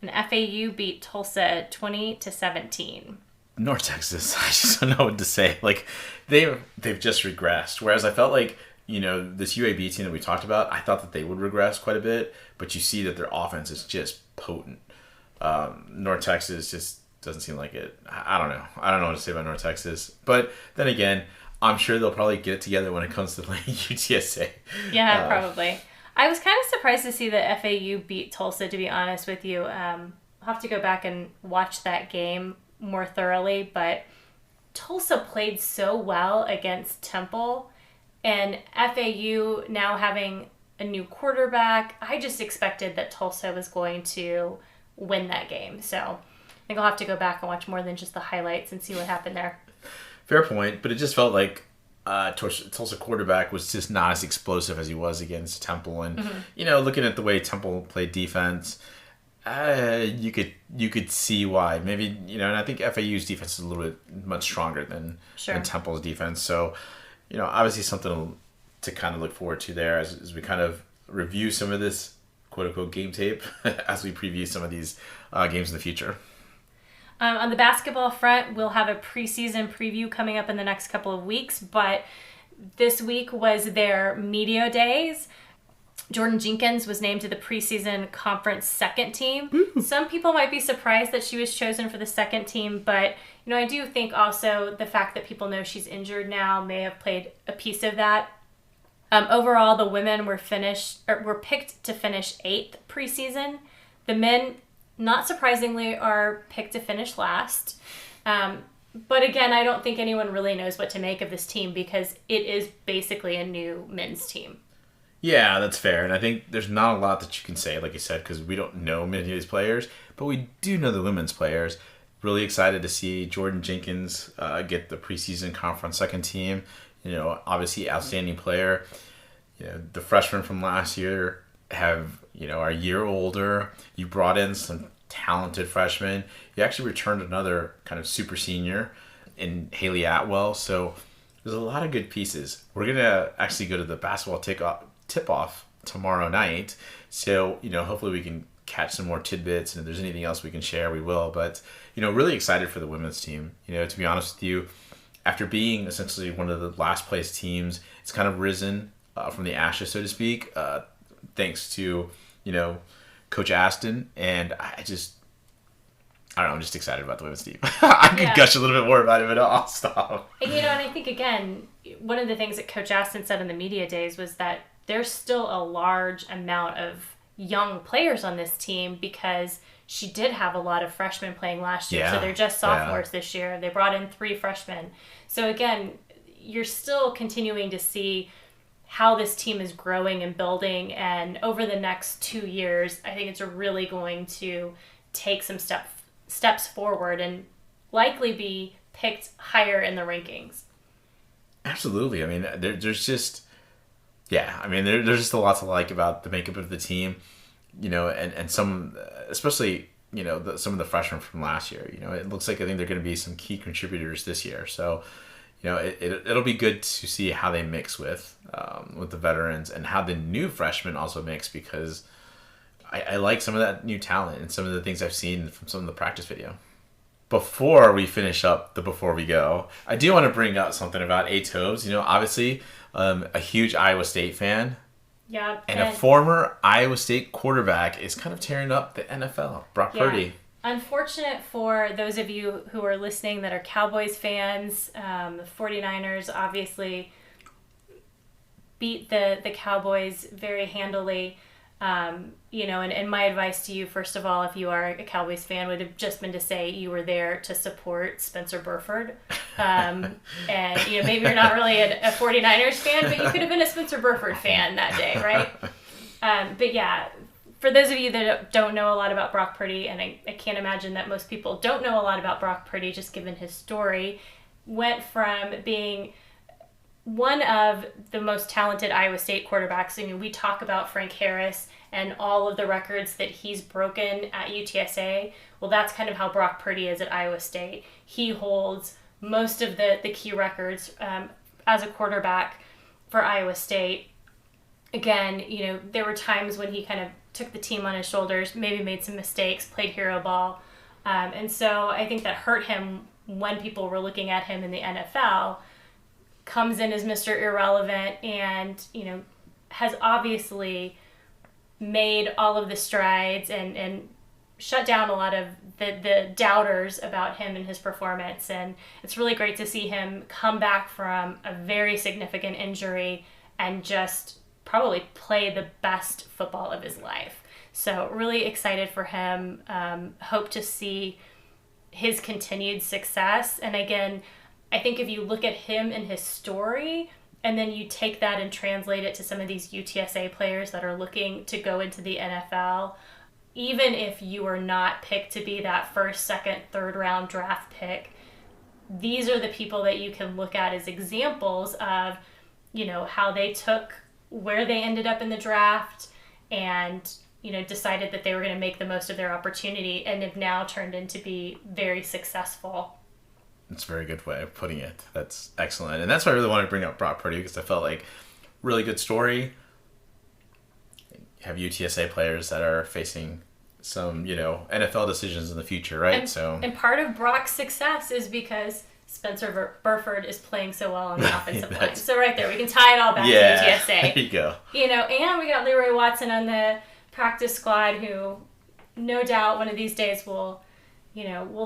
and FAU beat Tulsa 20-17. North Texas, I just don't know what to say. Like they've just regressed. Whereas I felt like this UAB team that we talked about, I thought that they would regress quite a bit. But you see that their offense is just potent. North Texas just doesn't seem like it. I don't know. I don't know what to say about North Texas. But then again, I'm sure they'll probably get it together when it comes to playing UTSA. Yeah, probably. I was kind of surprised to see that FAU beat Tulsa, to be honest with you. I'll have to go back and watch that game more thoroughly. But Tulsa played so well against Temple And FAU now having a new quarterback, I just expected that Tulsa was going to win that game. So I think I'll have to go back and watch more than just the highlights and see what happened there. Fair point, but it just felt like Tulsa quarterback was just not as explosive as he was against Temple. And, looking at the way Temple played defense, you could see why. Maybe, and I think FAU's defense is a little bit much stronger than Temple's defense. So, obviously something to kind of look forward to there as we kind of review some of this quote-unquote game tape as we preview some of these games in the future. On the basketball front, we'll have a preseason preview coming up in the next couple of weeks, but this week was their media days. Jordan Jenkins was named to the preseason conference second team. Woo. Some people might be surprised that she was chosen for the second team, but I do think also the fact that people know she's injured now may have played a piece of that. Overall, the women were picked to finish 8th preseason. The men, not surprisingly, are picked to finish last. But again, I don't think anyone really knows what to make of this team because it is basically a new men's team. Yeah, that's fair. And I think there's not a lot that you can say, like you said, because we don't know many of these players, but we do know the women's players. Really excited to see Jordan Jenkins get the preseason conference second team. Obviously outstanding player. The freshmen from last year are a year older. You brought in some talented freshmen. You actually returned another kind of super senior in Haley Atwell. So there's a lot of good pieces. We're going to actually go to the basketball tip-off tomorrow night. So, hopefully we can catch some more tidbits, and if there's anything else we can share, we will. But, really excited for the women's team. To be honest with you, after being essentially one of the last place teams, it's kind of risen from the ashes, so to speak, thanks to, Coach Aston. And I'm just excited about the women's team. I could gush a little bit more about it, but I'll stop. And I think, again, one of the things that Coach Aston said in the media days was that there's still a large amount of young players on this team because she did have a lot of freshmen playing last year. So they're just sophomores this year. They brought in 3 freshmen. So again, you're still continuing to see how this team is growing and building. And over the next 2 years, I think it's really going to take some steps forward and likely be picked higher in the rankings. Absolutely. I mean, there's just... Yeah, I mean, there's just a lot to like about the makeup of the team, and some, especially, some of the freshmen from last year. It looks like I think they're going to be some key contributors this year. So, it'll be good to see how they mix with the veterans and how the new freshmen also mix because I like some of that new talent and some of the things I've seen from some of the practice video. Before we finish up before we go, I do want to bring up something about A. Tobes. Obviously, a huge Iowa State fan. Yeah. And a former Iowa State quarterback is kind of tearing up the NFL. Brock Purdy. Unfortunate for those of you who are listening that are Cowboys fans. The 49ers obviously beat the Cowboys very handily. And my advice to you, first of all, if you are a Cowboys fan, would have just been to say you were there to support Spencer Burford. And, maybe you're not really a 49ers fan, but you could have been a Spencer Burford fan that day, right? But yeah, for those of you that don't know a lot about Brock Purdy, and I can't imagine that most people don't know a lot about Brock Purdy, just given his story, went from being one of the most talented Iowa State quarterbacks. I mean, we talk about Frank Harris and all of the records that he's broken at UTSA. Well, that's kind of how Brock Purdy is at Iowa State. He holds most of the key records as a quarterback for Iowa State. Again, there were times when he kind of took the team on his shoulders, maybe made some mistakes, played hero ball. And so I think that hurt him when people were looking at him in the NFL. Comes in as Mr. Irrelevant and, has obviously made all of the strides and shut down a lot of the doubters about him and his performance. And it's really great to see him come back from a very significant injury and just probably play the best football of his life. So really excited for him. Hope to see his continued success. And again, I think if you look at him and his story, and then you take that and translate it to some of these UTSA players that are looking to go into the NFL. Even if you are not picked to be that first, second, third round draft pick, these are the people that you can look at as examples of, how they took where they ended up in the draft and, decided that they were going to make the most of their opportunity and have now turned into be very successful. That's a very good way of putting it. That's excellent. And that's why I really wanted to bring up Brock Purdy, because I felt like really good story. Have UTSA players that are facing some, NFL decisions in the future, right? And part of Brock's success is because Spencer Burford is playing so well on the offensive line. So right there, we can tie it all back to UTSA. There you go. And we got Leroy Watson on the practice squad, who no doubt one of these days we'll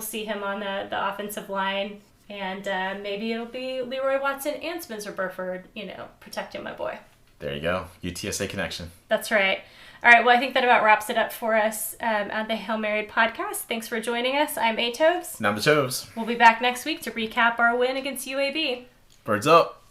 see him on the offensive line. And maybe it'll be Leroy Watson and Spencer Burford, protecting my boy. There you go. UTSA connection. That's right. All right, well, I think that about wraps it up for us on the Hail Married podcast. Thanks for joining us. I'm A. Toves. And I'm the Toves. We'll be back next week to recap our win against UAB. Birds up.